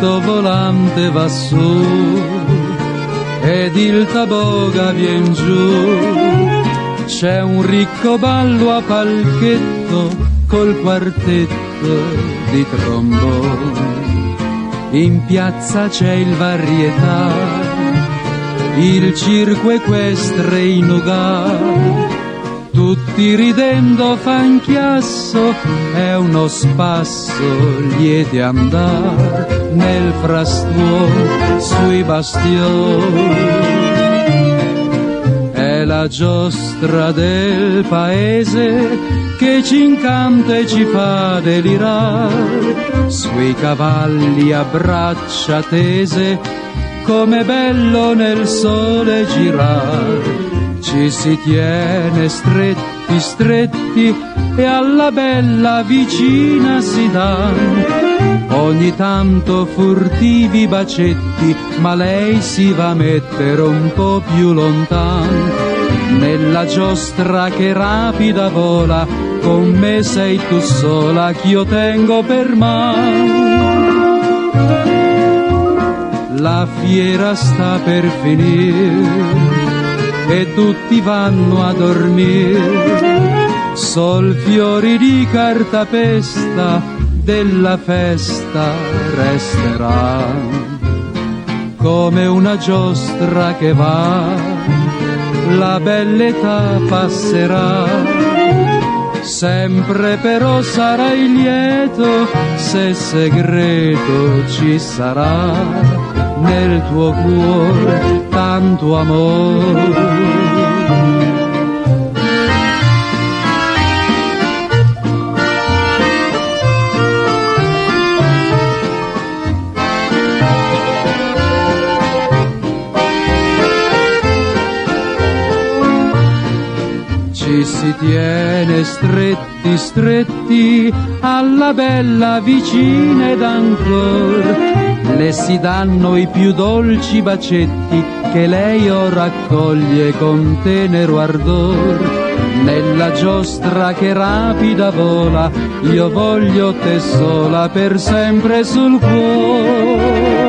questo volante va su ed il taboga vien giù. C'è un ricco ballo a palchetto col quartetto di tromboni. In piazza c'è il varietà, il circo equestre in ugar. Tutti ridendo fan chiasso, è uno spasso liete andar nel frastuono sui bastioni. È la giostra del paese che ci incanta e ci fa delirare, sui cavalli a braccia tese, come bello nel sole girare. Ci si tiene stretti, stretti e alla bella vicina si dan ogni tanto furtivi bacetti, ma lei si va a mettere un po' più lontan. Nella giostra che rapida vola, con me sei tu sola ch'io tengo per mano. La fiera sta per finire e tutti vanno a dormire, sol fiori di cartapesta della festa resteranno. Come una giostra che va, la bella età passerà, sempre però sarai lieto se segreto ci sarà nel tuo cuore tanto amore. Ci si tiene stretti, stretti alla bella vicina ed ancor le si danno i più dolci bacetti che lei ora raccoglie con tenero ardor. Nella giostra che rapida vola, io voglio te sola per sempre sul cuore.